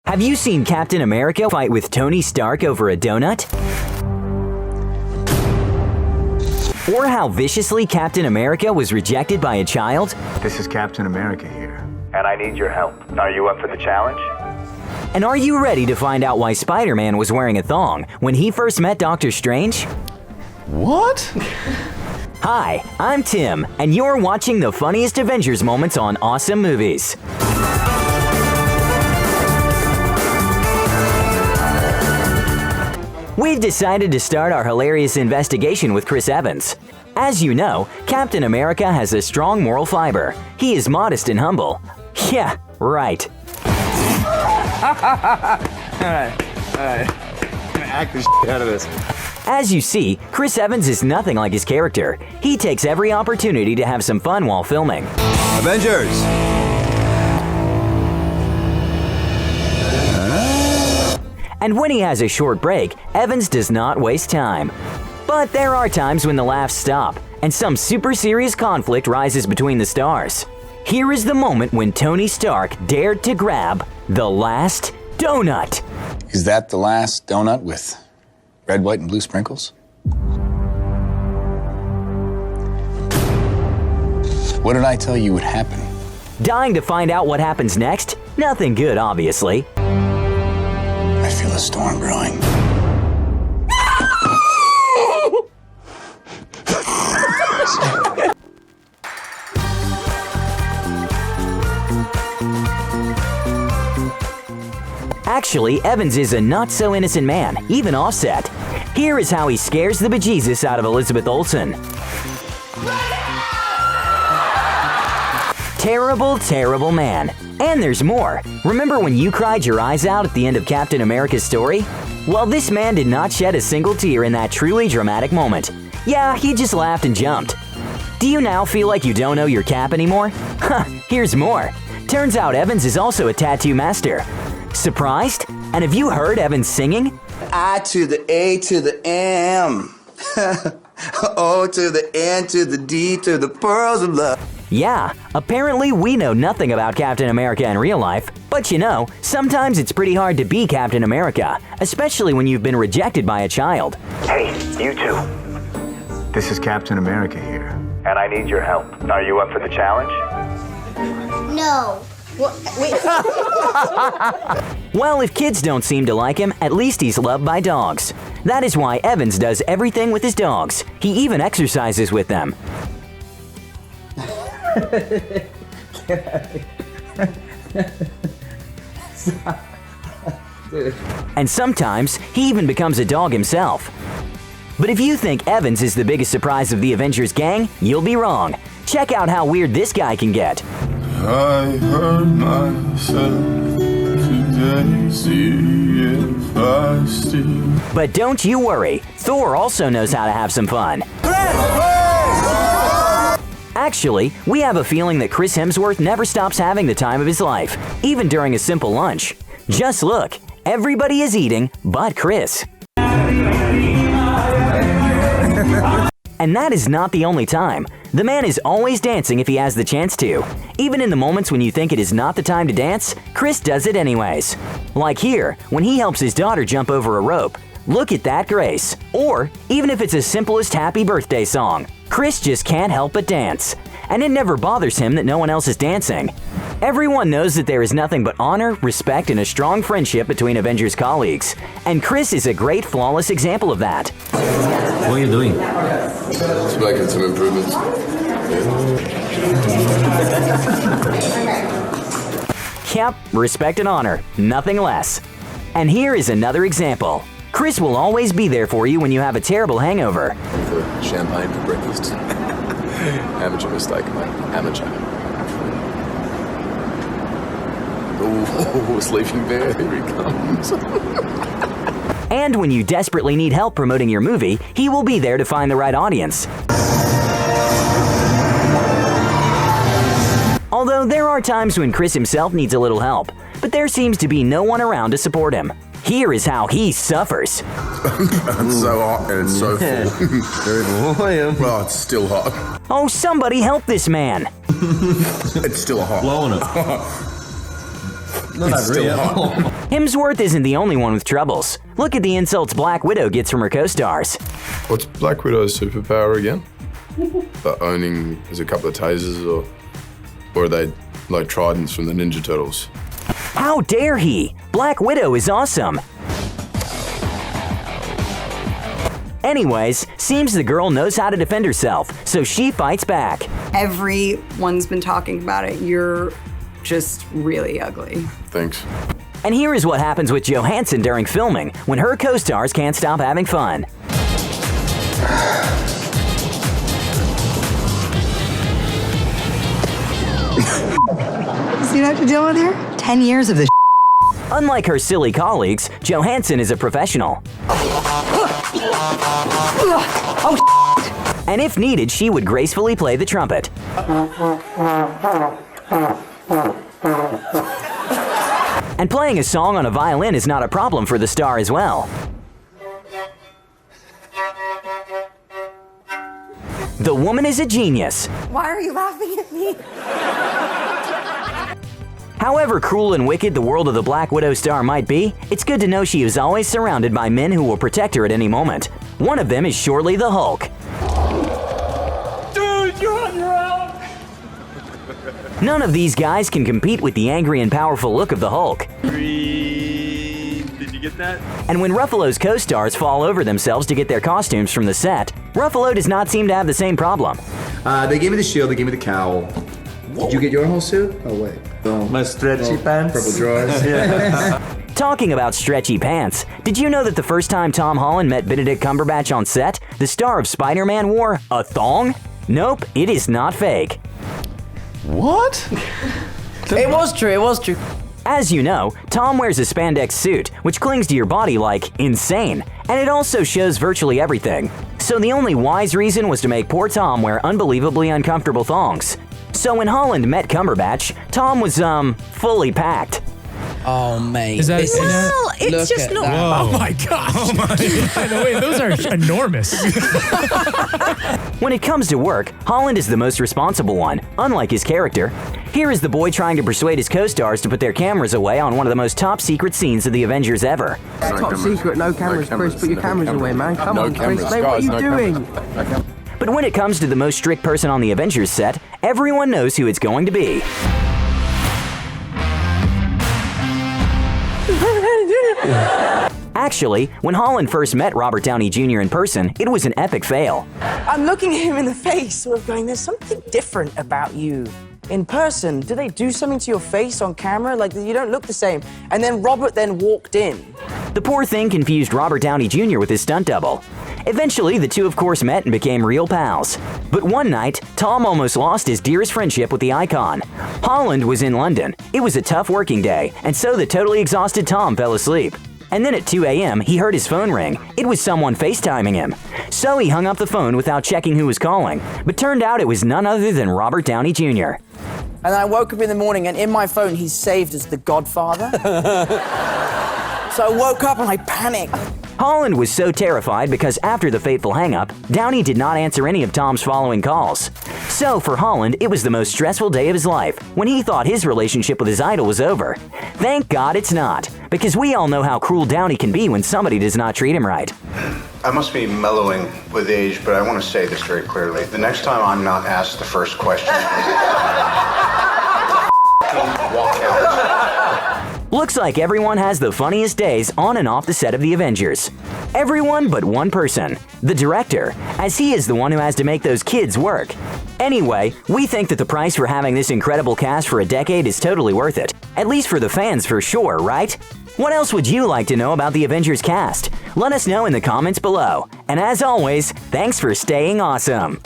Have you seen Captain America fight with Tony Stark over a donut? Or how viciously Captain America was rejected by a child? This is Captain America here. And I need your help. Are you up for the challenge? And are you ready to find out why Spider-Man was wearing a thong when he first met Doctor Strange? What? Hi, I'm Tim, and you're watching the funniest Avengers moments on Awesome Movies. We've decided to start our hilarious investigation with Chris Evans. As you know, Captain America has a strong moral fiber. He is modest and humble. Yeah, right. Alright. I'm gonna act the shit out of this. As you see, Chris Evans is nothing like his character. He takes every opportunity to have some fun while filming. Avengers! And when he has a short break, Evans does not waste time. But there are times when the laughs stop, and some super serious conflict rises between the stars. Here is the moment when Tony Stark dared to grab the last donut. Is that the last donut with red, white, and blue sprinkles? What did I tell you would happen? Dying to find out what happens next? Nothing good, obviously. I feel a storm brewing. Actually, Evans is a not-so-innocent man, even offset. Here is how he scares the bejesus out of Elizabeth Olsen. Terrible, terrible man. And there's more. Remember when you cried your eyes out at the end of Captain America's story? Well, this man did not shed a single tear in that truly dramatic moment. Yeah, he just laughed and jumped. Do you now feel like you don't know your Cap anymore? Huh, here's more. Turns out Evans is also a tattoo master. Surprised? And have you heard Evans singing? I to the A to the M. O to the N to the D to the pearls of love. Yeah, apparently we know nothing about Captain America in real life, but you know, sometimes it's pretty hard to be Captain America, especially when you've been rejected by a child. Hey, you two. This is Captain America here. And I need your help. Are you up for the challenge? No. Well, if kids don't seem to like him, at least he's loved by dogs. That is why Evans does everything with his dogs. He even exercises with them. And sometimes he even becomes a dog himself. But if you think Evans is the biggest surprise of the Avengers gang, you'll be wrong. Check out how weird this guy can get. I hurt myself today, see if I still... But don't you worry, Thor also knows how to have some fun. Actually, we have a feeling that Chris Hemsworth never stops having the time of his life, even during a simple lunch. Just look, everybody is eating but Chris. And that is not the only time. The man is always dancing if he has the chance to. Even in the moments when you think it is not the time to dance, Chris does it anyways. Like here, when he helps his daughter jump over a rope. Look at that grace. Or, even if it's as simple as Happy Birthday song, Chris just can't help but dance. And it never bothers him that no one else is dancing. Everyone knows that there is nothing but honor, respect, and a strong friendship between Avengers colleagues. And Chris is a great, flawless example of that. What are you doing? Just making some improvements. Yep, respect and honor, nothing less. And here is another example. Chris will always be there for you when you have a terrible hangover. Champagne for breakfast. Amateur mistake, mate. Amateur. Oh, sleeping bear, here he comes. And when you desperately need help promoting your movie, he will be there to find the right audience. Although there are times when Chris himself needs a little help, but there seems to be no one around to support him. Here is how he suffers. It's so hot and it's so full. Very warm. Oh, it's still hot. Oh, somebody help this man. It's still hot. Blowing it. Not real. Hemsworth isn't the only one with troubles. Look at the insults Black Widow gets from her co-stars. What's Black Widow's superpower again? Owning, is it a couple of tasers or are they like tridents from the Ninja Turtles? How dare he? Black Widow is awesome. Anyways, seems the girl knows how to defend herself, so she fights back. Everyone's been talking about it. You're just really ugly. Thanks. And here is what happens with Johansson during filming when her co-stars can't stop having fun. See what I have to deal with here? 10 years of this. Unlike her silly colleagues, Johansson is a professional. And if needed, she would gracefully play the trumpet. And playing a song on a violin is not a problem for the star as well. The woman is a genius. Why are you laughing at me? However cruel and wicked the world of the Black Widow star might be, it's good to know she is always surrounded by men who will protect her at any moment. One of them is surely the Hulk. Dude, you're on your own! None of these guys can compete with the angry and powerful look of the Hulk. Did you get that? And when Ruffalo's co-stars fall over themselves to get their costumes from the set, Ruffalo does not seem to have the same problem. They gave me the shield, they gave me the cowl. Did you get your whole suit? Oh, wait. My stretchy pants. Purple drawers. Yeah. Talking about stretchy pants, did you know that the first time Tom Holland met Benedict Cumberbatch on set, the star of Spider-Man wore a thong? Nope, it is not fake. What? It was true. As you know, Tom wears a spandex suit, which clings to your body like insane, and it also shows virtually everything. So the only wise reason was to make poor Tom wear unbelievably uncomfortable thongs. So when Holland met Cumberbatch, Tom was, fully packed. Oh, mate. Is that, Well, it's just not. Oh my gosh. Oh my. By the way, those are enormous. When it comes to work, Holland is the most responsible one, unlike his character. Here is the boy trying to persuade his co-stars to put their cameras away on one of the most top-secret scenes of the Avengers ever. Top secret, no cameras, Chris. Put your cameras away, man. Come on, Chris. Mate, what are you doing? But when it comes to the most strict person on the Avengers set, everyone knows who it's going to be. Actually, when Holland first met Robert Downey Jr. in person, it was an epic fail. I'm looking at him in the face, sort of going, there's something different about you. In person, do they do something to your face on camera? Like, you don't look the same. And then Robert then walked in. The poor thing confused Robert Downey Jr. with his stunt double. Eventually, the two of course met and became real pals. But one night, Tom almost lost his dearest friendship with the icon. Holland was in London. It was a tough working day, and so the totally exhausted Tom fell asleep. And then at 2 a.m., he heard his phone ring. It was someone FaceTiming him. So he hung up the phone without checking who was calling, but turned out it was none other than Robert Downey Jr. And then I woke up in the morning, and in my phone, he's saved as the Godfather. So I woke up and I panicked. Holland was so terrified because after the fateful hang-up, Downey did not answer any of Tom's following calls. So for Holland, it was the most stressful day of his life when he thought his relationship with his idol was over. Thank God it's not, because we all know how cruel Downey can be when somebody does not treat him right. I must be mellowing with age, but I want to say this very clearly. The next time I'm not asked the first question, walk out. Looks like everyone has the funniest days on and off the set of the Avengers. Everyone but one person, the director, as he is the one who has to make those kids work. Anyway, we think that the price for having this incredible cast for a decade is totally worth it. At least for the fans for sure, right? What else would you like to know about the Avengers cast? Let us know in the comments below. And as always, thanks for staying awesome.